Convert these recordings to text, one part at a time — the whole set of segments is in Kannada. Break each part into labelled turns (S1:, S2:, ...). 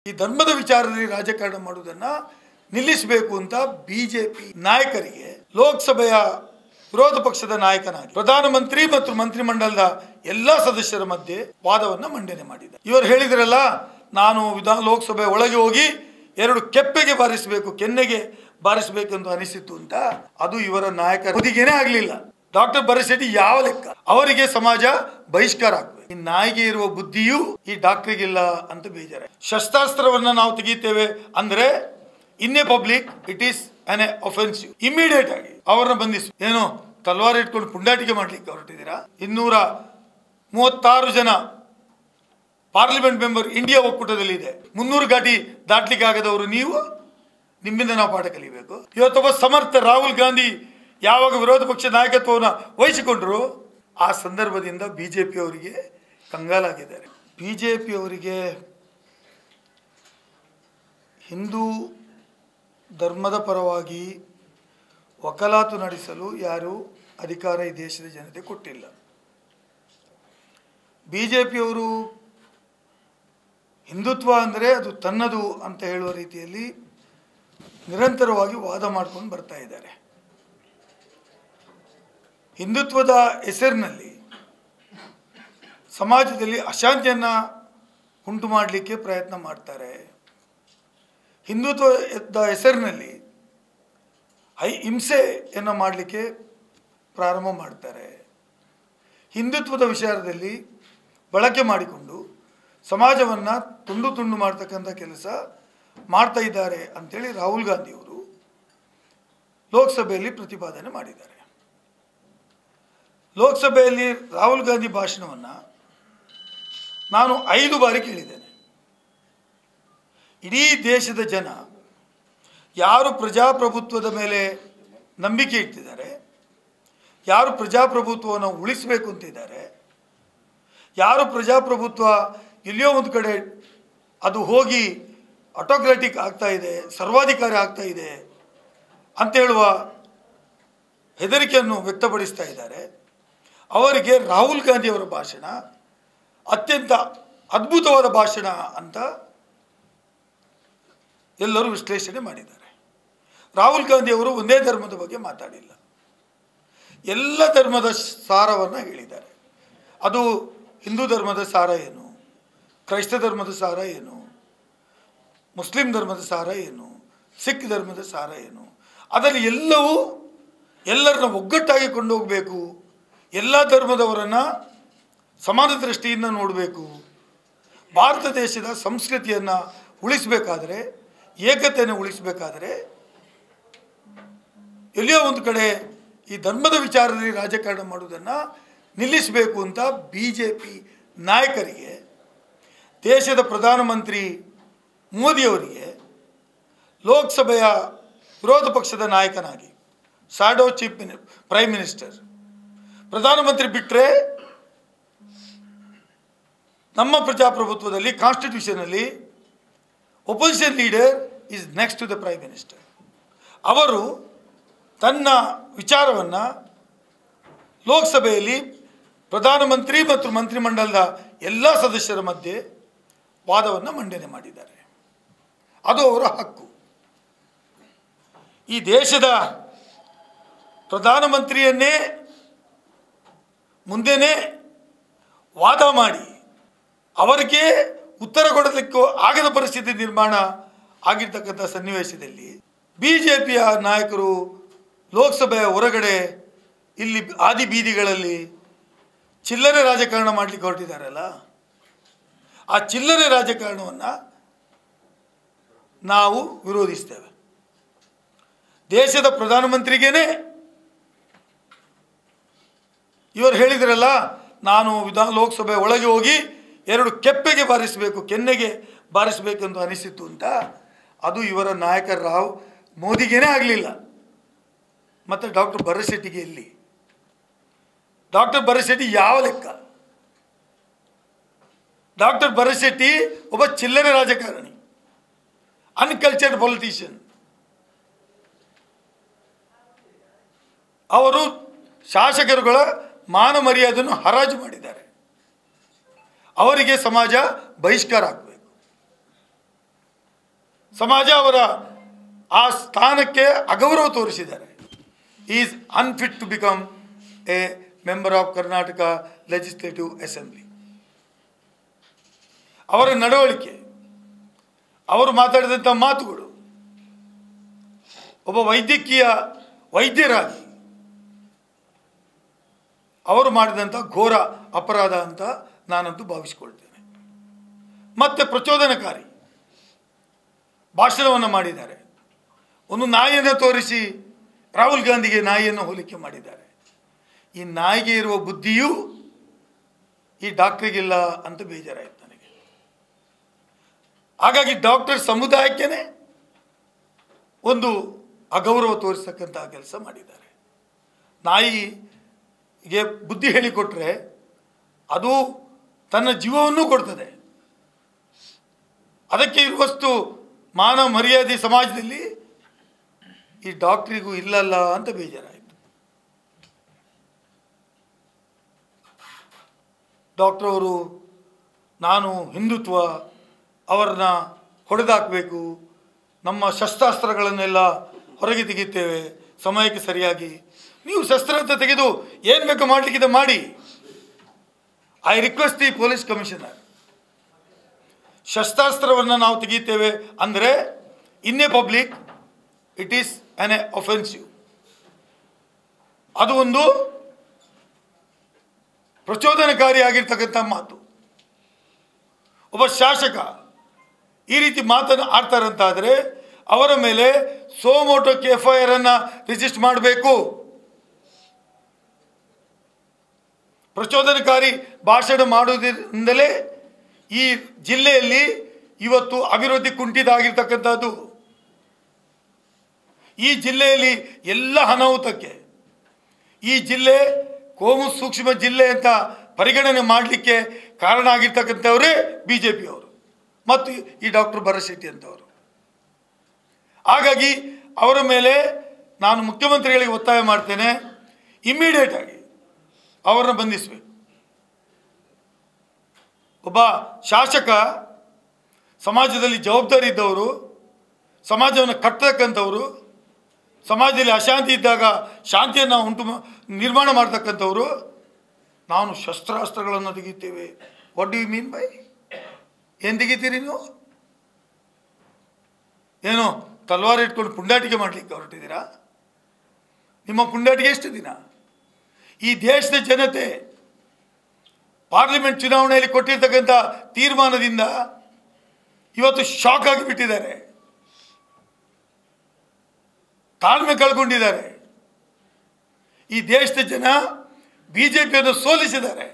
S1: ಈ ಧರ್ಮದ ವಿಚಾರದಲ್ಲಿ ರಾಜಕಾರಣ ಮಾಡುವುದನ್ನ ನಿಲ್ಲಿಸಬೇಕು ಅಂತ ಬಿಜೆಪಿ ನಾಯಕರಿಗೆ ಲೋಕಸಭೆಯ ವಿರೋಧ ಪಕ್ಷದ ನಾಯಕನಾಗಿ ಪ್ರಧಾನಮಂತ್ರಿ ಮತ್ತು ಮಂತ್ರಿಮಂಡಲದ ಎಲ್ಲಾ ಸದಸ್ಯರ ಮಧ್ಯೆ ವಾದವನ್ನ ಮಂಡನೆ ಮಾಡಿದ. ಇವರು ಹೇಳಿದ್ರಲ್ಲ, ನಾನು ಲೋಕಸಭೆ ಒಳಗೆ ಹೋಗಿ ಎರಡು ಕೆಪ್ಪೆಗೆ ಬಾರಿಸಬೇಕು, ಕೆನ್ನೆಗೆ ಬಾರಿಸಬೇಕು ಅಂತ ಅನಿಸಿತ್ತು ಅಂತ. ಅದು ಇವರ ನಾಯಕರ ಬುದ್ಧಿಗೇನೆ ಆಗಲಿಲ್ಲ. ಡಾಕ್ಟರ್ ಭರತ್ ಯಾವ ಲೆಕ್ಕ? ಅವರಿಗೆ ಸಮಾಜ ಬಹಿಷ್ಕಾರ ಆಗಬೇಕು. ಈ ನಾಯಿಗೆ ಇರುವ ಬುದ್ಧಿಯೂ ಈ ಡಾಕ್ಟರ್ಗಿಲ್ಲ ಅಂತ ಬೇಜಾರ. ಶಸ್ತ್ರಾಸ್ತ್ರವನ್ನ ನಾವು ತೆಗಿತೇವೆ ಅಂದ್ರೆ ಇನ್ನೇ public it is an offensive. Immediate ಆಗಿ ಅವರನ್ನ ಬಂಧಿಸಿ. ಏನು ತಲ್ವಾರ ಇಟ್ಕೊಂಡು ಪುಂಡಾಟಿಕೆ ಮಾಡ್ಲಿಕ್ಕೆ ಹೊರಟಿದ್ದೀರಾ? 236 ಜನ ಪಾರ್ಲಿಮೆಂಟ್ ಮೆಂಬರ್ ಇಂಡಿಯಾ ಒಕ್ಕೂಟದಲ್ಲಿ ಇದೆ. 300 ಘಾಟಿ ದಾಟ್ಲಿಕ್ಕೆ ಆಗದವರು ನೀವು, ನಿಮ್ಮಿಂದ ನಾವು ಪಾಠ ಕಲಿಬೇಕು. ಇವತ್ತೊಬ್ಬ ಸಮರ್ಥ ರಾಹುಲ್ ಗಾಂಧಿ ಯಾವಾಗ ವಿರೋಧ ಪಕ್ಷ ನಾಯಕತ್ವವನ್ನು ವಹಿಸಿಕೊಂಡ್ರು ಆ ಸಂದರ್ಭದಿಂದ ಬಿಜೆಪಿ ಅವರಿಗೆ ಕಂಗಾಲಾಗಿದ್ದಾರೆ. ಬಿಜೆಪಿ ಅವರಿಗೆ ಹಿಂದೂ ಧರ್ಮದ ಪರವಾಗಿ ವಕಾಲತು ನಡೆಸಲು ಯಾರು ಅಧಿಕಾರ ಈ ದೇಶದ ಜನತೆ ಕೊಟ್ಟಿಲ್ಲ. ಬಿಜೆಪಿಯವರು ಹಿಂದುತ್ವ ಅಂದರೆ ಅದು ತನ್ನದು ಅಂತ ಹೇಳುವ ರೀತಿಯಲ್ಲಿ ನಿರಂತರವಾಗಿ ವಾದ ಮಾಡ್ಕೊಂಡು ಬರ್ತಾ ಇದ್ದಾರೆ. ಹಿಂದುತ್ವದ ಹೆಸರಿನಲ್ಲಿ ಸಮಾಜದಲ್ಲಿ ಅಶಾಂತಿಯನ್ನು ಉಂಟು ಮಾಡಲಿಕ್ಕೆ ಪ್ರಯತ್ನ ಮಾಡ್ತಾರೆ. ಹಿಂದುತ್ವದ ಹೆಸರಿನಲ್ಲಿ ಹಿಂಸೆಯನ್ನು ಮಾಡಲಿಕ್ಕೆ ಪ್ರಾರಂಭ ಮಾಡ್ತಾರೆ. ಹಿಂದುತ್ವದ ವಿಚಾರದಲ್ಲಿ ಬಳಕೆ ಮಾಡಿಕೊಂಡು ಸಮಾಜವನ್ನು ತುಂಡು ತುಂಡು ಮಾಡ್ತಕ್ಕಂಥ ಕೆಲಸ ಮಾಡ್ತಾ ಇದ್ದಾರೆ ಅಂತೇಳಿ ರಾಹುಲ್ ಗಾಂಧಿಯವರು ಲೋಕಸಭೆಯಲ್ಲಿ ಪ್ರತಿಪಾದನೆ ಮಾಡಿದ್ದಾರೆ. ಲೋಕಸಭೆಯಲ್ಲಿ ರಾಹುಲ್ ಗಾಂಧಿ ಭಾಷಣವನ್ನು ನಾನು 5 ಬಾರಿ ಕೇಳಿದ್ದೇನೆ. ಇಡೀ ದೇಶದ ಜನ ಯಾರು ಪ್ರಜಾಪ್ರಭುತ್ವದ ಮೇಲೆ ನಂಬಿಕೆ ಇಟ್ಟಿದ್ದಾರೆ, ಯಾರು ಪ್ರಜಾಪ್ರಭುತ್ವವನ್ನು ಉಳಿಸಬೇಕು ಅಂತಿದ್ದಾರೆ, ಯಾರು ಪ್ರಜಾಪ್ರಭುತ್ವ ಎಲ್ಲಿಯೋ ಒಂದು ಕಡೆ ಅದು ಹೋಗಿ ಆಟೋಕ್ರಾಟಿಕ್ ಆಗ್ತಾ ಇದೆ, ಸರ್ವಾಧಿಕಾರಿ ಆಗ್ತಾ ಇದೆ ಅಂತ ಹೇಳುವ ಹೆದರಿಕೆಯನ್ನು ವ್ಯಕ್ತಪಡಿಸ್ತಾ ಇದ್ದಾರೆ. ಅವರಿಗೆ ರಾಹುಲ್ ಗಾಂಧಿಯವರ ಭಾಷಣ ಅತ್ಯಂತ ಅದ್ಭುತವಾದ ಭಾಷಣ ಅಂತ ಎಲ್ಲರೂ ವಿಶ್ಲೇಷಣೆ ಮಾಡಿದ್ದಾರೆ. ರಾಹುಲ್ ಗಾಂಧಿಯವರು ಒಂದೇ ಧರ್ಮದ ಬಗ್ಗೆ ಮಾತಾಡಿಲ್ಲ, ಎಲ್ಲ ಧರ್ಮದ ಸಾರವನ್ನು ಹೇಳಿದ್ದಾರೆ. ಅದು ಹಿಂದೂ ಧರ್ಮದ ಸಾರ ಏನು, ಕ್ರೈಸ್ತ ಧರ್ಮದ ಸಾರ ಏನು, ಮುಸ್ಲಿಂ ಧರ್ಮದ ಸಾರ ಏನು, ಸಿಖ್ ಧರ್ಮದ ಸಾರ ಏನು, ಅದರಲ್ಲಿ ಎಲ್ಲವೂ ಎಲ್ಲರನ್ನ ಒಗ್ಗಟ್ಟಾಗಿ ಕೊಂಡು ಹೋಗಬೇಕು, ಎಲ್ಲ ಧರ್ಮದವರನ್ನು ಸಮಾನ ದೃಷ್ಟಿಯಿಂದ ನೋಡಬೇಕು. ಭಾರತ ದೇಶದ ಸಂಸ್ಕೃತಿಯನ್ನು ಉಳಿಸಬೇಕಾದರೆ, ಏಕತೆಯನ್ನು ಉಳಿಸಬೇಕಾದರೆ ಎಲ್ಲಿಯೋ ಒಂದು ಕಡೆ ಈ ಧರ್ಮದ ವಿಚಾರದಲ್ಲಿ ರಾಜಕಾರಣ ಮಾಡುವುದನ್ನು ನಿಲ್ಲಿಸಬೇಕು ಅಂತ ಬಿಜೆಪಿ ನಾಯಕರಿಗೆ, ದೇಶದ ಪ್ರಧಾನಮಂತ್ರಿ ಮೋದಿಯವರಿಗೆ ಲೋಕಸಭೆಯ ವಿರೋಧ ಪಕ್ಷದ ನಾಯಕನಾಗಿ ಶಾಡೋ ಚೀಫ್ ಪ್ರೈಮ್ ಮಿನಿಸ್ಟರ್, ಪ್ರಧಾನಮಂತ್ರಿ ಬಿಟ್ಟರೆ ನಮ್ಮ ಪ್ರಜಾಪ್ರಭುತ್ವದಲ್ಲಿ ಕಾನ್ಸ್ಟಿಟ್ಯೂಷನಲ್ಲಿ opposition leader is next to the prime minister. ಅವರು ತನ್ನ ವಿಚಾರವನ್ನು ಲೋಕಸಭೆಯಲ್ಲಿ ಪ್ರಧಾನಮಂತ್ರಿ ಮತ್ತು ಮಂತ್ರಿಮಂಡಲದ ಎಲ್ಲ ಸದಸ್ಯರ ಮಧ್ಯೆ ವಾದವನ್ನು ಮಂಡನೆ ಮಾಡಿದ್ದಾರೆ. ಅದು ಅವರ ಹಕ್ಕು. ಈ ದೇಶದ ಪ್ರಧಾನಮಂತ್ರಿಯನ್ನೇ ಮುಂದೆನೇ ವಾದ ಮಾಡಿ ಅವರಿಗೆ ಉತ್ತರ ಕೊಡಲಿಕ್ಕೂ ಆಗದ ಪರಿಸ್ಥಿತಿ ನಿರ್ಮಾಣ ಆಗಿರ್ತಕ್ಕಂಥ ಸನ್ನಿವೇಶದಲ್ಲಿ ಬಿಜೆಪಿಯ ನಾಯಕರು ಲೋಕಸಭೆಯ ಹೊರಗಡೆ ಇಲ್ಲಿ ಆದಿ ಬೀದಿಗಳಲ್ಲಿ ಚಿಲ್ಲರೆ ರಾಜಕಾರಣ ಮಾಡಲಿಕ್ಕೆ ಹೊರಟಿದ್ದಾರಲ್ಲ, ಆ ಚಿಲ್ಲರೆ ರಾಜಕಾರಣವನ್ನು ನಾವು ವಿರೋಧಿಸ್ತೇವೆ. ದೇಶದ ಪ್ರಧಾನಮಂತ್ರಿಗೇನೆ ಇವರು ಹೇಳಿದ್ರಲ್ಲ, ನಾನು ಲೋಕಸಭೆ ಒಳಗೆ ಹೋಗಿ ಎರಡು ಕೆಪ್ಪೆಗೆ ಬಾರಿಸಬೇಕು, ಕೆನ್ನೆಗೆ ಬಾರಿಸಬೇಕು ಅಂತ ಅನಿಸಿತ್ತು ಅಂತ. ಅದು ಇವರ ನಾಯಕ ಮೋದಿಗೇನೆ ಆಗಲಿಲ್ಲ. ಮತ್ತು ಡಾಕ್ಟರ್ ಭರತ್ ಎಲ್ಲಿ? ಡಾಕ್ಟರ್ ಭರತ್ ಯಾವ ಲೆಕ್ಕ? ಡಾಕ್ಟರ್ ಭರತ್ ಒಬ್ಬ ಚಿಲ್ಲರೆ ರಾಜಕಾರಣಿ, ಅನ್ಕಲ್ಚರ್ಡ್ ಪೊಲಿಟಿಷಿಯನ್. ಅವರು ಶಾಸಕರುಗಳ ಮಾನ ಮರ್ಯಾದೆಯನ್ನು ಹರಾಜು ಮಾಡಿದ್ದಾರೆ. ಅವರಿಗೆ ಸಮಾಜ ಬಹಿಷ್ಕಾರ ಆಗಬೇಕು. ಸಮಾಜ ಅವರ ಆ ಸ್ಥಾನಕ್ಕೆ ಅಗೌರವ ತೋರಿಸಿದ್ದಾರೆ. Is unfit to become a member of Karnataka legislative assembly. ಅವರ ನಡವಳಿಕೆ, ಅವರು ಮಾತಾಡಿದಂಥ ಮಾತುಗಳು, ಒಬ್ಬ ವೈದ್ಯರಾಗಿ ಅವರು ಮಾಡಿದಂಥ ಘೋರ ಅಪರಾಧ ಅಂತ ನಾನಂತೂ ಭಾವಿಸಿಕೊಳ್ತೇನೆ. ಮತ್ತೆ ಪ್ರಚೋದನಕಾರಿ ಭಾಷಣವನ್ನು ಮಾಡಿದ್ದಾರೆ. ಒಂದು ನಾಯಿಯನ್ನು ತೋರಿಸಿ ರಾಹುಲ್ ಗಾಂಧಿಗೆ ನಾಯಿಯನ್ನು ಹೋಲಿಕೆ ಮಾಡಿದ್ದಾರೆ. ಈ ನಾಯಿಗೆ ಇರುವ ಬುದ್ಧಿಯೂ ಈ ಡಾಕ್ಟ್ರಿಗಿಲ್ಲ ಅಂತ ಬೇಜಾರಾಯಿತು ನನಗೆ. ಹಾಗಾಗಿ ಡಾಕ್ಟರ್ ಸಮುದಾಯಕ್ಕೇ ಒಂದು ಅಗೌರವ ತೋರಿಸ್ತಕ್ಕಂತಹ ಕೆಲಸ ಮಾಡಿದ್ದಾರೆ. ನಾಯಿಗೆ ಬುದ್ಧಿ ಹೇಳಿಕೊಟ್ರೆ ಅದು ತನ್ನ ಜೀವವನ್ನು ಕೊಡ್ತದೆ. ಅದಕ್ಕೆ ಇರುವಷ್ಟು ಮಾನ ಮರ್ಯಾದೆ ಸಮಾಜದಲ್ಲಿ ಈ ಡಾಕ್ಟ್ರಿಗೂ ಇಲ್ಲಲ್ಲ ಅಂತ ಬೇಜಾರಾಯಿತು. ಡಾಕ್ಟರ್ ಅವರು ನಾನು ಹಿಂದುತ್ವ ಅವರನ್ನ ಹೊಡೆದಾಕಬೇಕು, ನಮ್ಮ ಶಸ್ತ್ರಾಸ್ತ್ರಗಳನ್ನೆಲ್ಲ ಹೊರಗೆ ತೆಗಿತೇವೆ ಸಮಯಕ್ಕೆ ಸರಿಯಾಗಿ. ನೀವು ಶಸ್ತ್ರ ಅಂತ ತೆಗೆದು ಏನು ಬೇಕು ಮಾಡಲಿಕ್ಕಿದೆ ಮಾಡಿ. I request the police commissioner, ಶಸ್ತ್ರಾಸ್ತ್ರವನ್ನು ನಾವು ತೆಗೀತೇವೆ ಅಂದರೆ in a public it is on a offensive. ಅದು ಒಂದು ಪ್ರಚೋದನಕಾರಿಯಾಗಿರ್ತಕ್ಕಂಥ ಮಾತು. ಒಬ್ಬ ಶಾಸಕ ಈ ರೀತಿ ಮಾತನ್ನು ಆಡ್ತಾರಂತಾದರೆ ಅವರ ಮೇಲೆ ಸೋಮೋಟೋಕ್ಕೆ FIR ಅನ್ನು ರಿಜಿಸ್ಟರ್ ಮಾಡಬೇಕು. ಪ್ರಚೋದನಕಾರಿ ಭಾಷಣ ಮಾಡುವುದರಿಂದಲೇ ಈ ಜಿಲ್ಲೆಯಲ್ಲಿ ಇವತ್ತು ಅಭಿವೃದ್ಧಿ ಕುಂಠಿತ ಆಗಿರ್ತಕ್ಕಂಥದ್ದು. ಈ ಜಿಲ್ಲೆಯಲ್ಲಿ ಎಲ್ಲ ಅನಾಹುತಕ್ಕೆ ಈ ಜಿಲ್ಲೆ ಕೋಮು ಸೂಕ್ಷ್ಮ ಜಿಲ್ಲೆ ಅಂತ ಪರಿಗಣನೆ ಮಾಡಲಿಕ್ಕೆ ಕಾರಣ ಆಗಿರ್ತಕ್ಕಂಥವರೇ BJP ಅವರು ಮತ್ತು ಈ ಡಾಕ್ಟರ್ ಭರತ್ ಶೆಟ್ಟಿ ಅಂತವರು. ಹಾಗಾಗಿ ಅವರ ಮೇಲೆ ನಾನು ಮುಖ್ಯಮಂತ್ರಿಗಳಿಗೆ ಒತ್ತಾಯ ಮಾಡ್ತೇನೆ, ಇಮ್ಮಿಡಿಯೇಟ್ ಆಗಿ ಅವರನ್ನು ಬಂಧಿಸಬೇಕು. ಒಬ್ಬ ಶಾಸಕ ಸಮಾಜದಲ್ಲಿ ಜವಾಬ್ದಾರಿ ಇದ್ದವರು, ಸಮಾಜವನ್ನು ಕಟ್ಟತಕ್ಕಂಥವರು, ಸಮಾಜದಲ್ಲಿ ಅಶಾಂತಿ ಇದ್ದಾಗ ಶಾಂತಿಯನ್ನು ನಿರ್ಮಾಣ ಮಾಡ್ತಕ್ಕಂಥವರು, ನಾನು ಶಸ್ತ್ರಾಸ್ತ್ರಗಳನ್ನು ತೆಗಿತೇವೆ. What do you mean by? ಏನು ತೆಗಿತೀರಿ ನೀವು? ಏನು ತಲ್ವಾರ ಇಟ್ಕೊಂಡು ಪುಂಡಾಟಿಕೆ ಮಾಡಲಿಕ್ಕೆ ಹೊರಟಿದ್ದೀರಾ? ನಿಮ್ಮ ಪುಂಡಾಟಿಕೆ ಎಷ್ಟು ದಿನ? ಈ ದೇಶದ ಜನತೆ ಪಾರ್ಲಿಮೆಂಟ್ ಚುನಾವಣೆಯಲ್ಲಿ ಕೊಟ್ಟಿರ್ತಕ್ಕಂಥ ತೀರ್ಮಾನದಿಂದ ಇವತ್ತು ಶಾಕ್ ಆಗಿಬಿಟ್ಟಿದ್ದಾರೆ, ತಾಳ್ಮೆ ಕಳ್ಕೊಂಡಿದ್ದಾರೆ. ಈ ದೇಶದ ಜನ BJPಯನ್ನು ಸೋಲಿಸಿದ್ದಾರೆ.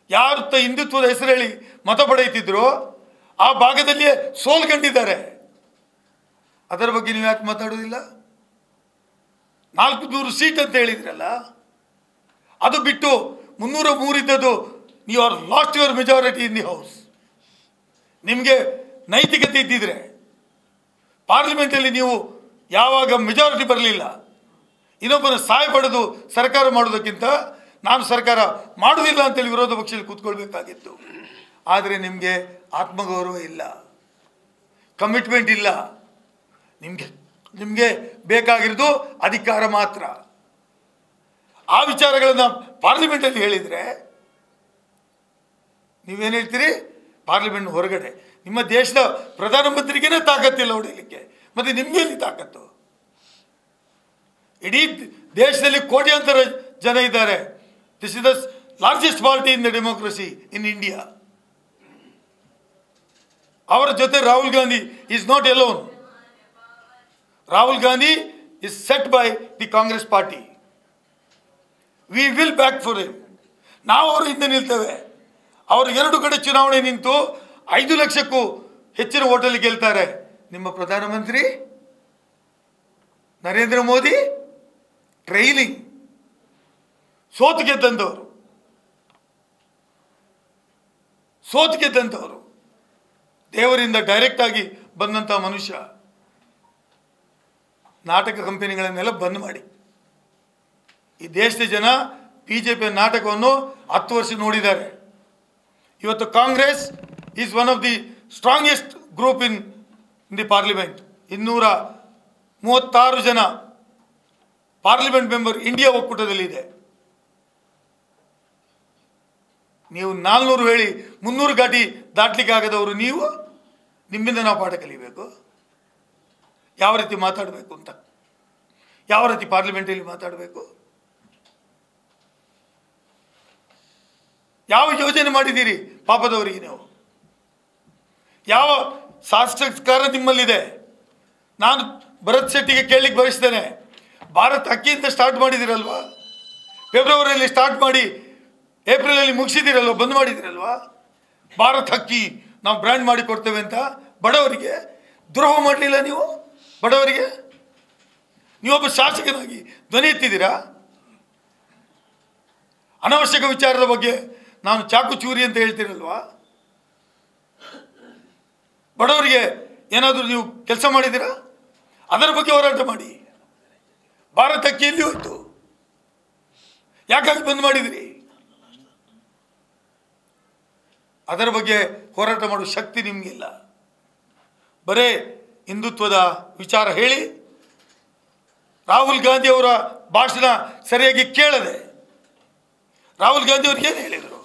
S1: ಯಾರು ಹಿಂದುತ್ವದ ಹೆಸರು ಹೇಳಿ ಮತ ಪಡೆಯುತ್ತಿದ್ರೋ ಆ ಭಾಗದಲ್ಲಿಯೇ ಸೋಲ್ಕೊಂಡಿದ್ದಾರೆ. ಅದರ ಬಗ್ಗೆ ನೀವು ಯಾಕೆ ಮಾತಾಡೋದಿಲ್ಲ? 400 ಸೀಟ್ ಅಂತ ಹೇಳಿದ್ರಲ್ಲ, ಅದು ಬಿಟ್ಟು 303 ಇದ್ದದ್ದು. You are lost your majority in the house. ನಿಮಗೆ ನೈತಿಕತೆ ಇದ್ದಿದ್ರೆ ಪಾರ್ಲಿಮೆಂಟಲ್ಲಿ ನೀವು ಯಾವಾಗ ಮೆಜಾರಿಟಿ ಬರಲಿಲ್ಲ, ಇನ್ನೊಬ್ಬನ ಸಹಾಯ ಪಡೆದು ಸರ್ಕಾರ ಮಾಡೋದಕ್ಕಿಂತ ನಾನು ಸರ್ಕಾರ ಮಾಡುವುದಿಲ್ಲ ಅಂತೇಳಿ ವಿರೋಧ ಪಕ್ಷದಲ್ಲಿ ಕೂತ್ಕೊಳ್ಬೇಕಾಗಿತ್ತು. ಆದರೆ ನಿಮಗೆ ಆತ್ಮಗೌರವ ಇಲ್ಲ, ಕಮಿಟ್ಮೆಂಟ್ ಇಲ್ಲ. ನಿಮಗೆ ಬೇಕಾಗಿರೋದು ಅಧಿಕಾರ ಮಾತ್ರ. ಆ ವಿಚಾರಗಳನ್ನು ಪಾರ್ಲಿಮೆಂಟಲ್ಲಿ ಹೇಳಿದರೆ ನೀವೇನು ಹೇಳ್ತೀರಿ? ಪಾರ್ಲಿಮೆಂಟ್ ಹೊರಗಡೆ ನಿಮ್ಮ ದೇಶದ ಪ್ರಧಾನಮಂತ್ರಿಗೇನೆ ತಾಕತ್ತಿಲ್ಲ ಹೊಡೆಯಲಿಕ್ಕೆ, ಮತ್ತು ನಿಮಗೆಲ್ಲಿ ತಾಕತ್ತು? ಇಡೀ ದೇಶದಲ್ಲಿ ಕೋಟ್ಯಾಂತರ ಜನ ಇದ್ದಾರೆ. This is the largest party in the democracy in India. ಅವರ ಜೊತೆ Rahul Gandhi is not Elon. Rahul Gandhi is set by the Congress party. We will back for him. ನಾವು ಅವರ ಹಿಂದೆ ನಿಲ್ತೇವೆ. ಅವರು 2 ಕಡೆ ಚುನಾವಣೆ ನಿಂತು 5 ಲಕ್ಷಕ್ಕೂ ಹೆಚ್ಚಿನ ಓಟಲ್ಲಿ ಗೆಲ್ತಾರೆ. ನಿಮ್ಮ ಪ್ರಧಾನಮಂತ್ರಿ ನರೇಂದ್ರ ಮೋದಿ ಟ್ರೈಲಿಂಗ್ ಸೋತು ಗೆದ್ದಂಥವರು, ದೇವರಿಂದ ಡೈರೆಕ್ಟ್ ಆಗಿ ಬಂದಂಥ ಮನುಷ್ಯ. ನಾಟಕ ಕಂಪನಿಗಳನ್ನೆಲ್ಲ ಬಂದ್ ಮಾಡಿ. ಈ ದೇಶದ ಜನ BJP ನಾಟಕವನ್ನು 10 ವರ್ಷ ನೋಡಿದ್ದಾರೆ. ಇವತ್ತು Congress is one of the strongest group in the parliament 236 ಜನ ಪಾರ್ಲಿಮೆಂಟ್ ಮೆಂಬರ್ ಇಂಡಿಯಾ ಒಕ್ಕೂಟದಲ್ಲಿದೆ. ನೀವು 400 ಹೇಳಿ 300 ಘಾಟಿ ದಾಟ್ಲಿಕ್ಕೆ ಆಗದವರು ನೀವು. ನಿಮ್ಮಿಂದ ನಾವು ಪಾಠ ಕಲಿಬೇಕು, ಯಾವ ರೀತಿ ಮಾತಾಡಬೇಕು ಅಂತ, ಯಾವ ರೀತಿ ಪಾರ್ಲಿಮೆಂಟಲ್ಲಿ ಮಾತಾಡಬೇಕು, ಯಾವ ಯೋಜನೆ ಮಾಡಿದ್ದೀರಿ ಪಾಪದವರಿಗೆ ನೀವು, ಯಾವ ಸಂಸ್ಕಾರ ನಿಮ್ಮಲ್ಲಿದೆ. ನಾನು ಭರತ್ ಶೆಟ್ಟಿಗೆ ಕೇಳಲಿಕ್ಕೆ ಬಯಸ್ತೇನೆ, ಭಾರತ್ ಅಕ್ಕಿಯಿಂದ ಸ್ಟಾರ್ಟ್ ಮಾಡಿದ್ದೀರಲ್ವಾ, ಫೆಬ್ರವರಿಯಲ್ಲಿ ಸ್ಟಾರ್ಟ್ ಮಾಡಿ ಏಪ್ರಿಲಲ್ಲಿ ಮುಗಿಸಿದ್ದೀರಲ್ವ, ಬಂದ್ ಮಾಡಿದ್ದೀರಲ್ವಾ. ಭಾರತ್ ಅಕ್ಕಿ ನಾವು ಬ್ರ್ಯಾಂಡ್ ಮಾಡಿ ಕೊಡ್ತೇವೆ ಅಂತ ಬಡವರಿಗೆ ದ್ರೋಹ ಮಾಡಲಿಲ್ಲ ನೀವು. ಬಡವರಿಗೆ ನೀವೊಬ್ಬ ಶಾಸಕನಾಗಿ ಧ್ವನಿ ಎತ್ತಿದ್ದೀರಾ. ಅನವಶ್ಯಕ ವಿಚಾರದ ಬಗ್ಗೆ ನಾನು ಚಾಕು ಚೂರಿ ಅಂತ ಹೇಳ್ತೀರಲ್ವಾ. ಬಡವರಿಗೆ ಏನಾದರೂ ನೀವು ಕೆಲಸ ಮಾಡಿದ್ದೀರಾ? ಅದರ ಬಗ್ಗೆ ಹೋರಾಟ ಮಾಡಿ. ಭಾರತ ಅಕ್ಕಿ ಎಲ್ಲಿ ಹೋಯ್ತು? ಯಾಕಾಗಿ ಬಂದ್ ಮಾಡಿದಿರಿ? ಅದರ ಬಗ್ಗೆ ಹೋರಾಟ ಮಾಡುವ ಶಕ್ತಿ ನಿಮಗಿಲ್ಲ. ಬರೇ ಹಿಂದುತ್ವದ ವಿಚಾರ ಹೇಳಿ ರಾಹುಲ್ ಗಾಂಧಿ ಅವರ ಭಾಷಣ ಸರಿಯಾಗಿ ಕೇಳದೆ. ರಾಹುಲ್ ಗಾಂಧಿ ಅವ್ರಿಗೆ ಏನು ಹೇಳಿದರು?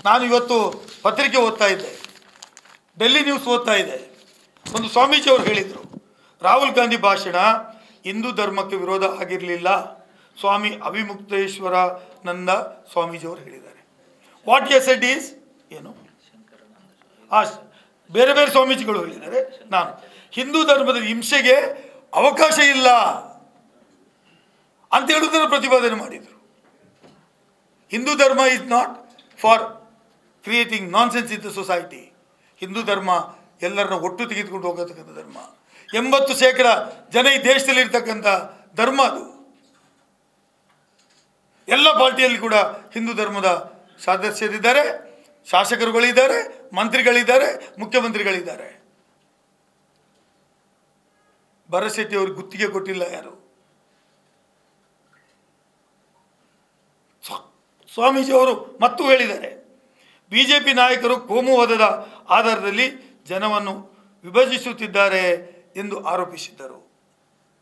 S1: ನಾನು ಇವತ್ತು ಪತ್ರಿಕೆ ಓದ್ತಾ ಇದ್ದೆ, ಡೆಲ್ಲಿ ನ್ಯೂಸ್ ಓದ್ತಾ ಇದ್ದೆ. ಒಂದು ಸ್ವಾಮೀಜಿ ಅವರು ಹೇಳಿದರು, ರಾಹುಲ್ ಗಾಂಧಿ ಭಾಷಣ ಹಿಂದೂ ಧರ್ಮಕ್ಕೆ ವಿರೋಧ ಆಗಿರಲಿಲ್ಲ. ಸ್ವಾಮಿ ಅವಿಮುಕ್ತೇಶ್ವರಾನಂದ ಸ್ವಾಮೀಜಿಯವರು ಹೇಳಿದ್ದಾರೆ. ವಾಟ್ ಯು ಸೆಡ್ ಈಸ್ ಏನು ಬೇರೆ ಬೇರೆ ಸ್ವಾಮೀಜಿಗಳು ಹೇಳಿದ್ದಾರೆ. ನಾನು ಹಿಂದೂ ಧರ್ಮದ ಹಿಂಸೆಗೆ ಅವಕಾಶ ಇಲ್ಲ ಅಂತ ಹೇಳುವುದನ್ನು ಪ್ರತಿಪಾದನೆ ಮಾಡಿದರು. ಹಿಂದೂ ಧರ್ಮ is not for creating nonsense in the society. Hindu ಧರ್ಮ ಎಲ್ಲರನ್ನ ಒಟ್ಟು ತೆಗೆದುಕೊಂಡು ಹೋಗತಕ್ಕಂಥ ಧರ್ಮ. 80% ಜನ ಈ ದೇಶದಲ್ಲಿ ಇರ್ತಕ್ಕಂಥ ಧರ್ಮ ಅದು. ಎಲ್ಲ ಪಾರ್ಟಿಯಲ್ಲಿ ಕೂಡ ಹಿಂದೂ ಧರ್ಮದ ಸದಸ್ಯರಿದ್ದಾರೆ, ಶಾಸಕರುಗಳಿದ್ದಾರೆ, ಮಂತ್ರಿಗಳಿದ್ದಾರೆ, ಮುಖ್ಯಮಂತ್ರಿಗಳಿದ್ದಾರೆ. ಭರತ್ ಶೆಟ್ಟಿ ಅವ್ರಿಗೆ ಗುತ್ತಿಗೆ ಕೊಟ್ಟಿಲ್ಲ ಯಾರು. ಸ್ವಾಮೀಜಿ ಅವರು ಮತ್ತು ಹೇಳಿದ್ದಾರೆ, ಬಿಜೆಪಿ ನಾಯಕರು ಕೋಮುವಾದದ ಆಧಾರದಲ್ಲಿ ಜನವನ್ನು ವಿಭಜಿಸುತ್ತಿದ್ದಾರೆ ಎಂದು ಆರೋಪಿಸಿದ್ದರು.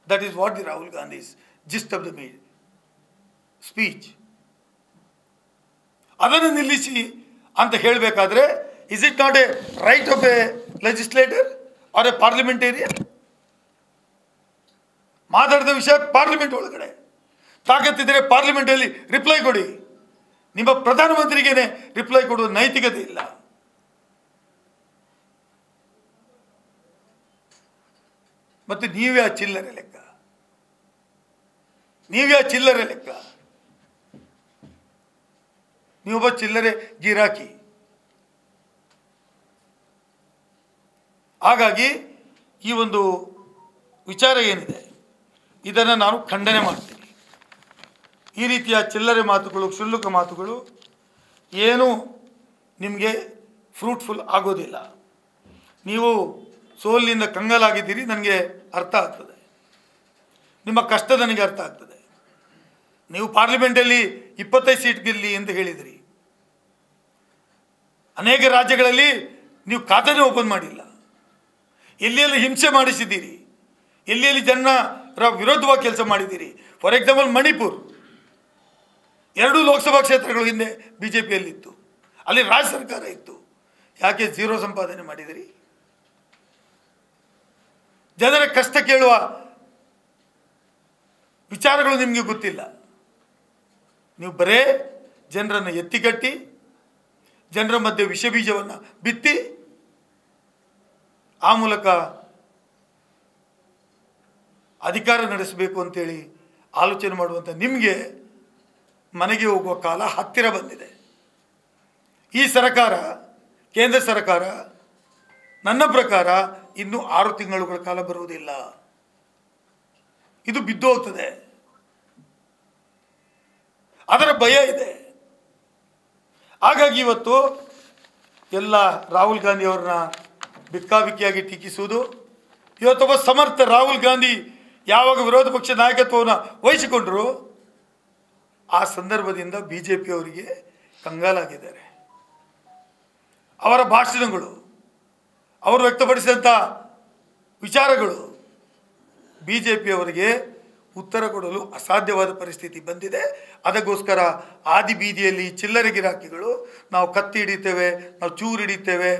S1: That is what the Rahul Gandhi's gist of the speech. ಅದನ್ನು ನಿಲ್ಲಿಸಿ ಅಂತ ಹೇಳಬೇಕಾದ್ರೆ, is it not a right of a legislator or a parliamentarian? ಮಾತಾಡಿದ ವಿಷಯ ಪಾರ್ಲಿಮೆಂಟ್ ಒಳಗಡೆ ತಾಕತ್ತಿದ್ರೆ ಪಾರ್ಲಿಮೆಂಟಲ್ಲಿ ರಿಪ್ಲೈ ಕೊಡಿ. ನಿಮ್ಮ ಪ್ರಧಾನಮಂತ್ರಿಗೇನೆ ರಿಪ್ಲೈ ಕೊಡುವ ನೈತಿಕತೆ ಇಲ್ಲ. ಮತ್ತು ನೀವೇ ಆ ಚಿಲ್ಲರೆ ಲೆಕ್ಕ, ನೀವೇ ಆ ಚಿಲ್ಲರೆ ಲೆಕ್ಕ. ನೀವೊಬ್ಬ ಚಿಲ್ಲರೆ ಗಿರಾಕಿ. ಹಾಗಾಗಿ ಈ ಒಂದು ವಿಚಾರ ಏನಿದೆ ಇದನ್ನು ನಾನು ಖಂಡನೆ ಮಾಡ್ತೀನಿ. ಈ ರೀತಿಯ ಚಿಲ್ಲರೆ ಮಾತುಗಳು, ಕ್ಷುಲ್ಲಕ ಮಾತುಗಳು ಏನೂ ನಿಮಗೆ ಫ್ರೂಟ್ಫುಲ್ ಆಗೋದಿಲ್ಲ. ನೀವು ಸೋಲಿನಿಂದ ಕಂಗಾಲಾಗಿದ್ದೀರಿ, ನನಗೆ ಅರ್ಥ ಆಗ್ತದೆ. ನಿಮ್ಮ ಕಷ್ಟ ನನಗೆ ಅರ್ಥ ಆಗ್ತದೆ. ನೀವು ಪಾರ್ಲಿಮೆಂಟಲ್ಲಿ 25 ಸೀಟ್ ಗೆಲ್ಲಿ ಅಂತ ಹೇಳಿದಿರಿ. ಅನೇಕ ರಾಜ್ಯಗಳಲ್ಲಿ ನೀವು ಖಾತೆನೇ ಓಪನ್ ಮಾಡಿಲ್ಲ. ಎಲ್ಲೆಲ್ಲಿ ಹಿಂಸೆ ಮಾಡಿಸಿದ್ದೀರಿ, ಎಲ್ಲೆಲ್ಲಿ ಜನರ ವಿರೋಧವಾಗಿ ಕೆಲಸ ಮಾಡಿದ್ದೀರಿ. ಫಾರ್ ಎಕ್ಸಾಂಪಲ್ ಮಣಿಪುರ್ 2 ಲೋಕಸಭಾ ಕ್ಷೇತ್ರಗಳು ಹಿಂದೆ ಬಿ ಜೆ ಪಿಯಲ್ಲಿತ್ತು, ಅಲ್ಲಿ ರಾಜ್ಯ ಸರ್ಕಾರ ಇತ್ತು. ಯಾಕೆ ಝೀರೋ ಸಂಪಾದನೆ ಮಾಡಿದಿರಿ? ಜನರ ಕಷ್ಟ ಕೇಳುವ ವಿಚಾರಗಳು ನಿಮಗೆ ಗೊತ್ತಿಲ್ಲ. ನೀವು ಬರೇ ಜನರನ್ನು ಎತ್ತಿಕಟ್ಟಿ, ಜನರ ಮಧ್ಯೆ ವಿಷ ಬೀಜವನ್ನು ಬಿತ್ತಿ, ಆ ಮೂಲಕ ಅಧಿಕಾರ ನಡೆಸಬೇಕು ಅಂತೇಳಿ ಆಲೋಚನೆ ಮಾಡುವಂಥ ನಿಮಗೆ ಮನೆಗೆ ಹೋಗುವ ಕಾಲ ಹತ್ತಿರ ಬಂದಿದೆ. ಈ ಸರ್ಕಾರ, ಕೇಂದ್ರ ಸರ್ಕಾರ ನನ್ನ ಪ್ರಕಾರ ಇನ್ನೂ 6 ತಿಂಗಳುಗಳ ಕಾಲ ಬರುವುದಿಲ್ಲ. ಇದು ಬಿದ್ದು ಹೋಗ್ತದೆ. ಅದರ ಭಯ ಇದೆ. ಹಾಗಾಗಿ ಇವತ್ತು ಎಲ್ಲ ರಾಹುಲ್ ಗಾಂಧಿ ಅವ್ರನ್ನ ಬಿಕ್ಕಾಬಿಕ್ಕಿಯಾಗಿ ಟೀಕಿಸುವುದು. ಇವತ್ತೊಬ್ಬ ಸಮರ್ಥ ರಾಹುಲ್ ಗಾಂಧಿ ಯಾವಾಗ ವಿರೋಧ ಪಕ್ಷ ನಾಯಕತ್ವವನ್ನು ವಹಿಸಿಕೊಂಡರು ಆ ಸಂದರ್ಭದಿಂದ ಬಿ ಜೆ ಪಿಯವರಿಗೆ ಕಂಗಾಲಾಗಿದ್ದಾರೆ. ಅವರ ಭಾಷಣಗಳು, ಅವರು ವ್ಯಕ್ತಪಡಿಸಿದಂಥ ವಿಚಾರಗಳು BJPಯವರಿಗೆ ಉತ್ತರ ಕೊಡಲು ಅಸಾಧ್ಯವಾದ ಪರಿಸ್ಥಿತಿ ಬಂದಿದೆ. ಅದಕ್ಕೋಸ್ಕರ ಆದಿ ಬೀದಿಯಲ್ಲಿ ಚಿಲ್ಲರೆ ಗಿರಾಕಿಗಳು ನಾವು ಕತ್ತಿ ಹಿಡಿತೇವೆ, ನಾವು ಚೂರು ಹಿಡಿತೇವೆ,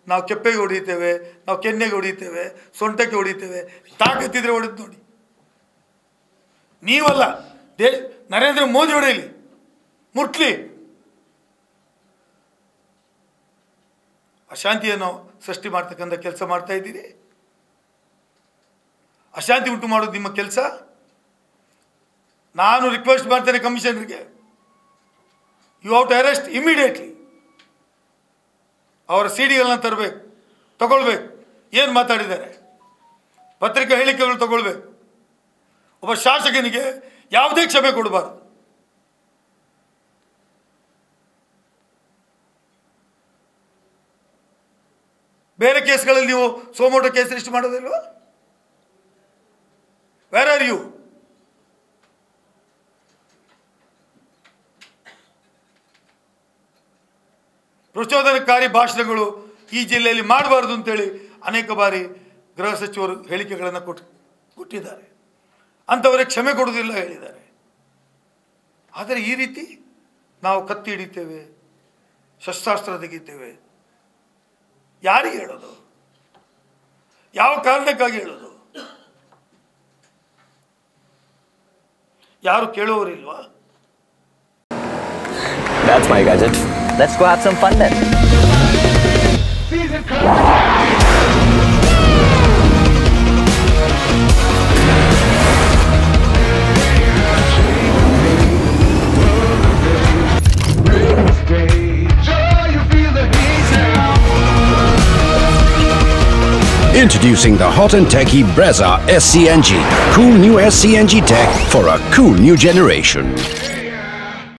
S1: ನಾವು ಕೆಪ್ಪೆಗೆ ಹೊಡಿತೇವೆ, ನಾವು ಕೆನ್ನೆಗೆ ಹೊಡಿತೇವೆ, ಸೊಂಟಕ್ಕೆ ಹೊಡಿತೇವೆ, ತಾಕತ್ತಿದ್ರೆ ಹೊಡೆದು ನೋಡಿ. ನೀವಲ್ಲ, ನರೇಂದ್ರ ಮೋದಿ ಹೊಡೆಯಲಿ, ಮುಟ್ಲಿ. ಅಶಾಂತಿಯನ್ನು ಸೃಷ್ಟಿ ಮಾಡ್ತಕ್ಕಂಥ ಕೆಲಸ ಮಾಡ್ತಾ ಇದ್ದೀರಿ. ಅಶಾಂತಿ ಉಂಟು ಮಾಡೋದು ನಿಮ್ಮ ಕೆಲಸ. ನಾನು ರಿಕ್ವೆಸ್ಟ್ ಮಾಡ್ತೇನೆ ಕಮಿಷನರ್ಗೆ, you have to arrest immediately. ಅವರ ಸಿಡಿಗಳನ್ನ ತರಬೇಕು, ತಗೊಳ್ಬೇಕು. ಏನು ಮಾತಾಡಿದ್ದಾರೆ, ಪತ್ರಿಕಾ ಹೇಳಿಕೆಗಳು ತಗೊಳ್ಬೇಕು. ಒಬ್ಬ ಶಾಸಕನಿಗೆ ಯಾವುದೇ ಕ್ಷಮೆ ಕೊಡಬಾರ್ದು. ಬೇರೆ ಕೇಸ್ಗಳಲ್ಲಿ ನೀವು ಸೋಮೋಟೋ ಕೇಸ್ ರಿಜಿಸ್ಟರ್ ಮಾಡೋದಿಲ್ವಾ? Where are you? ಪ್ರಚೋದನಕಾರಿ ಭಾಷಣಗಳು ಈ ಜಿಲ್ಲೆಯಲ್ಲಿ ಮಾಡಬಾರ್ದು ಅಂತೇಳಿ ಅನೇಕ ಬಾರಿ ಗೃಹ ಸಚಿವರು ಹೇಳಿಕೆಗಳನ್ನು ಕೊಟ್ಟಿದ್ದಾರೆ. ಅಂಥವರಿಗೆ ಕ್ಷಮೆ ಕೊಡುವುದಿಲ್ಲ ಹೇಳಿದ್ದಾರೆ. ಆದರೆ ಈ ರೀತಿ ನಾವು ಕತ್ತಿ ಹಿಡಿತೇವೆ, ಶಸ್ತ್ರಾಸ್ತ್ರ ತೆಗಿತೇವೆ, ಯಾರಿಗೆ ಹೇಳೋದು? ಯಾವ ಕಾರಣಕ್ಕಾಗಿ ಹೇಳೋದು? ಯಾರು ಕೇಳುವವರಿಲ್ವಾ?
S2: That's my gadget. Let's go have some fun then.
S3: Introducing the hot and techy Brezza SCNG. Cool new SCNG tech for a cool new generation.